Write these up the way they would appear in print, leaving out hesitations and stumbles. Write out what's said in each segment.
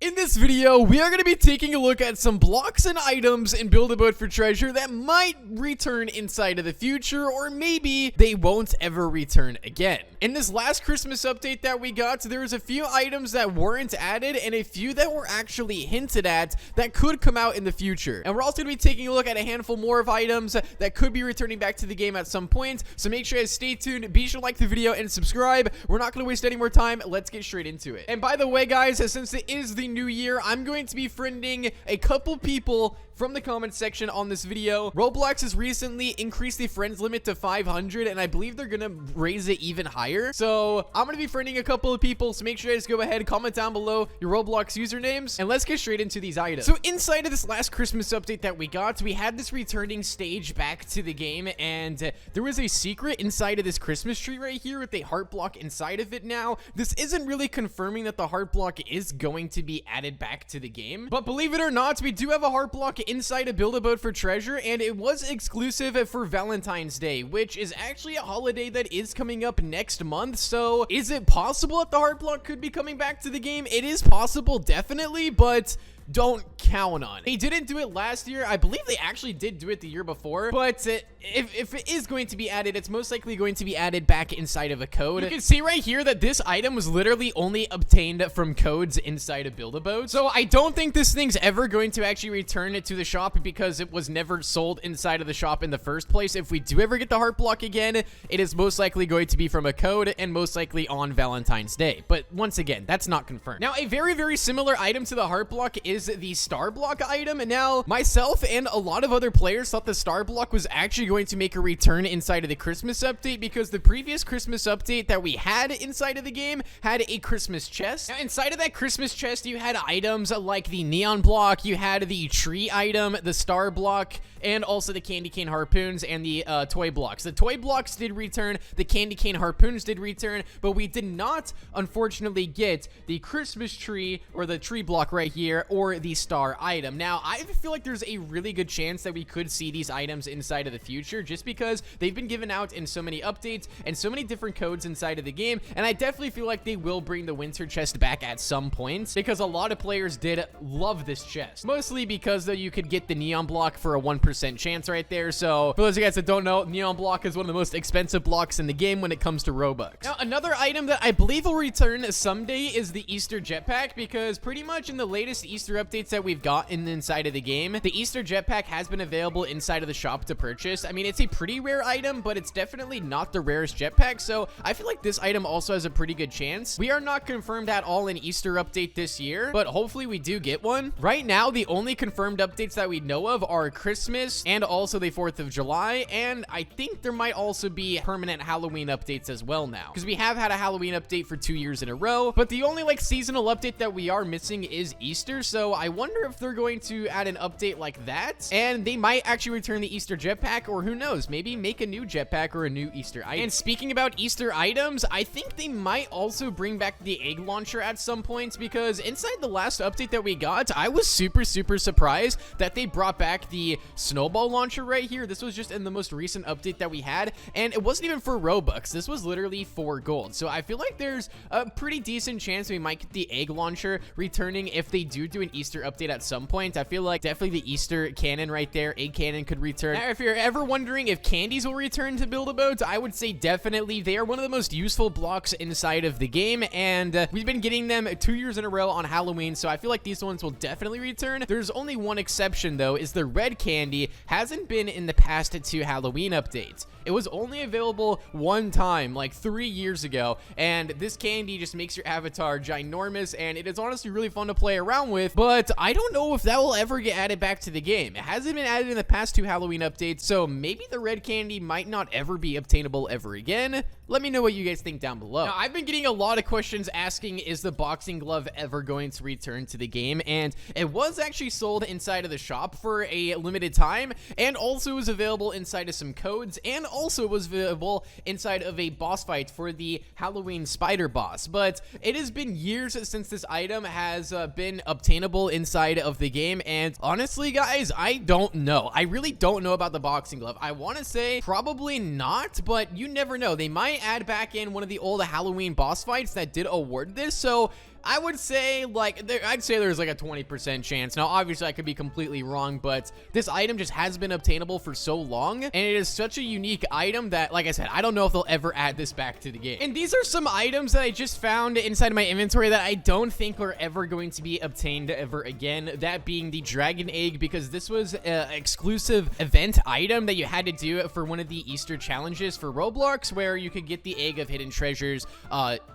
In this video, we are going to be taking a look at some blocks and items in Build-A-Boat for Treasure that might return inside of the future, or maybe they won't ever return again. In this last Christmas update that we got, there was a few items that weren't added and a few that were actually hinted at that could come out in the future. And we're also going to be taking a look at a handful more of items that could be returning back to the game at some point, so make sure you guys stay tuned, be sure to like the video and subscribe. We're not going to waste any more time, let's get straight into it. And by the way guys, since it is the new year, I'm going to be friending a couple people from the comment section on this video. Roblox has recently increased the friends limit to 500, and I believe they're gonna raise it even higher. So I'm gonna be friending a couple of people, so make sure you guys go ahead, comment down below your Roblox usernames, and let's get straight into these items. So inside of this last Christmas update that we got, we had this returning stage back to the game, and there was a secret inside of this Christmas tree right here with a heart block inside of it. Now, this isn't really confirming that the heart block is going to be added back to the game, but believe it or not, we do have a heart block inside of Build-A-Boat for Treasure, and it was exclusive for Valentine's Day, which is actually a holiday that is coming up next month. So is it possible that the heart block could be coming back to the game? It is possible, definitely, but don't count on it. They didn't do it last year. I believe they actually did do it the year before, but if it is going to be added, it's most likely going to be added back inside of a code. You can see right here that this item was literally only obtained from codes inside of Build-A-Boat. So I don't think this thing's ever going to actually return it to the shop because it was never sold inside of the shop in the first place. If we do ever get the heart block again, it is most likely going to be from a code and most likely on Valentine's Day. But once again, that's not confirmed. Now, a very, very similar item to the heart block is the star block item. And now myself and a lot of other players thought the star block was actually going to make a return inside of the Christmas update because the previous Christmas update that we had inside of the game had a Christmas chest. Now inside of that Christmas chest, you had items like the neon block, you had the tree item, the star block, and also the candy cane harpoons and the toy blocks. The toy blocks did return, the candy cane harpoons did return, but we did not unfortunately get the Christmas tree or the tree block right here or the star item. Now I feel like there's a really good chance that we could see these items inside of the future just because they've been given out in so many updates and so many different codes inside of the game, and I definitely feel like they will bring the winter chest back at some point because a lot of players did love this chest, mostly because though you could get the neon block for a 1% chance right there. So for those of you guys that don't know, neon block is one of the most expensive blocks in the game when it comes to Robux. Now another item that I believe will return someday is the Easter jetpack, because pretty much in the latest Easter updates that we've gotten inside of the game, the Easter jetpack has been available inside of the shop to purchase. I mean, it's a pretty rare item, but it's definitely not the rarest jetpack, so I feel like this item also has a pretty good chance. We are not confirmed at all in Easter update this year, but hopefully we do get one. Right now, the only confirmed updates that we know of are Christmas and also the 4th of July, and I think there might also be permanent Halloween updates as well now, because we have had a Halloween update for 2 years in a row, but the only like seasonal update that we are missing is Easter. So I wonder if they're going to add an update like that, and they might actually return the Easter jetpack, or who knows, maybe make a new jetpack or a new Easter item. And speaking about Easter items, I think they might also bring back the egg launcher at some point, because inside the last update that we got, I was super surprised that they brought back the snowball launcher right here. This was just in the most recent update that we had, and it wasn't even for Robux. This was literally for gold. So I feel like there's a pretty decent chance we might get the egg launcher returning if they do an Easter update at some point. I feel like definitely the Easter cannon right there, egg cannon, could return. Now, if you're ever wondering if candies will return to Build-A-Boat, I would say definitely. They are one of the most useful blocks inside of the game, and we've been getting them 2 years in a row on Halloween, so I feel like these ones will definitely return. There's only one exception though, is the red candy hasn't been in the past 2 Halloween updates. It was only available one time, like 3 years ago, and this candy just makes your avatar ginormous, and it is honestly really fun to play around with, but I don't know if that will ever get added back to the game. It hasn't been added in the past 2 Halloween updates, so maybe the red candy might not ever be obtainable ever again. Let me know what you guys think down below. Now, I've been getting a lot of questions asking, is the boxing glove ever going to return to the game? And it was actually sold inside of the shop for a limited time, and also was available inside of some codes, and also was available inside of a boss fight for the Halloween spider boss. But it has been years since this item has been obtainable inside of the game, and honestly guys, I don't know. I really don't know about the boxing glove. I want to say probably not, but you never know. They might add back in one of the old Halloween boss fights that did award this, so I would say like I'd say there's like a 20% chance. Now obviously I could be completely wrong, but this item just has been obtainable for so long, and it is such a unique item that, like I said, I don't know if they'll ever add this back to the game. And these are some items that I just found inside of my inventory that I don't think are ever going to be obtained ever again, that being the dragon egg, because this was an exclusive event item that you had to do for one of the Easter challenges for Roblox, where you could get the egg of hidden treasures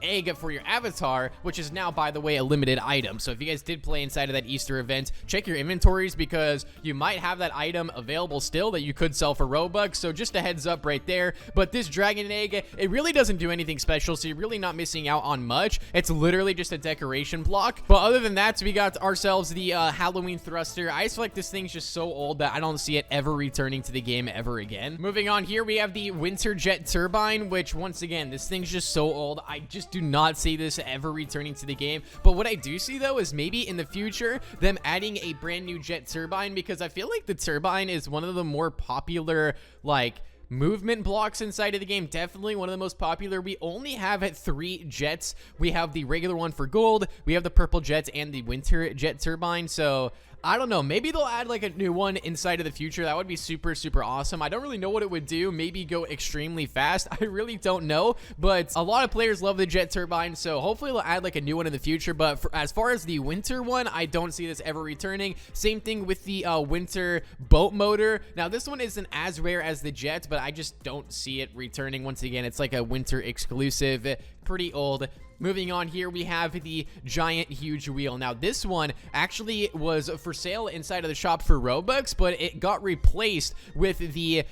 egg for your avatar, which is now, by the way, a limited item. So if you guys did play inside of that Easter event, check your inventories, because you might have that item available still that you could sell for Robux. So just a heads up right there. But this dragon egg, it really doesn't do anything special, so you're really not missing out on much. It's literally just a decoration block. But other than that, we got ourselves the Halloween thruster. I just feel like this thing's just so old that I don't see it ever returning to the game ever again. Moving on here, we have the winter jet turbine, which once again, this thing's just so old. I just do not see this ever returning to the game. But what I do see though is maybe in the future them adding a brand new jet turbine, because I feel like the turbine is one of the more popular like movement blocks inside of the game. Definitely one of the most popular. We only have 3 jets. We have the regular one for gold, we have the purple jet, and the winter jet turbine. So I don't know, maybe they'll add like a new one inside of the future. That would be super awesome. I don't really know what it would do. Maybe go extremely fast. I really don't know, but a lot of players love the jet turbine, so hopefully they'll add like a new one in the future. But as far as the winter one, I don't see this ever returning. Same thing with the winter boat motor. Now this one isn't as rare as the jet, but I just don't see it returning. Once again, it's like a winter exclusive, pretty old. Moving on here, we have the giant huge wheel. Now this one actually was for sale inside of the shop for Robux, but it got replaced with the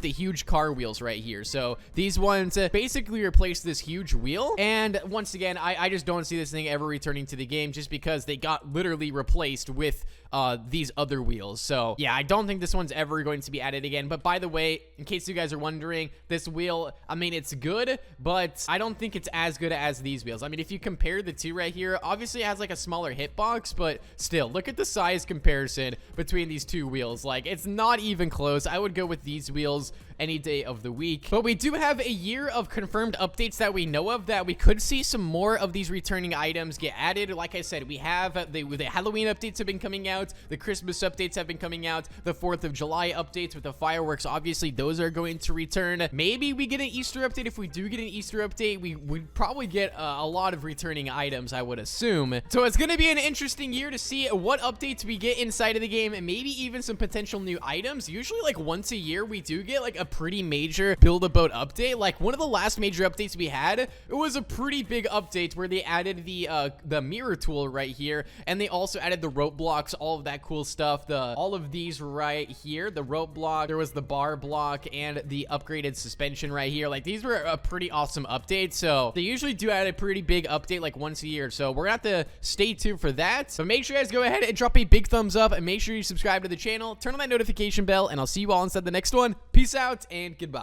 huge car wheels right here. So these ones basically replaced this huge wheel, and once again, I just don't see this thing ever returning to the game, just because they got literally replaced with these other wheels. So yeah, I don't think this one's ever going to be added again. But by the way, in case you guys are wondering, this wheel, I mean, it's good, but I don't think it's as good as these wheels. I mean, if you compare the two right here, obviously it has like a smaller hitbox, but still, look at the size comparison between these two wheels. Like, it's not even close. I would go with these wheels any day of the week. But we do have a year of confirmed updates that we know of, that we could see some more of these returning items get added. Like I said, we have the Halloween updates have been coming out, the Christmas updates have been coming out, the 4th of July updates with the fireworks, obviously those are going to return. Maybe we get an Easter update. If we do get an Easter update, we would probably get a lot of returning items, I would assume. So it's going to be an interesting year to see what updates we get inside of the game, and maybe even some potential new items. Usually like once a year we do get like a pretty major build-a-boat update. Like one of the last major updates we had, it was a pretty big update where they added the mirror tool right here, and they also added the rope blocks, all of that cool stuff. All of these right here, the rope block, there was the bar block, and the upgraded suspension right here. Like these were a pretty awesome update. So they usually do add a pretty big update like once a year, so we're gonna have to stay tuned for that. So make sure you guys go ahead and drop a big thumbs up, and make sure you subscribe to the channel, turn on that notification bell, and I'll see you all inside the next one. Peace out and goodbye.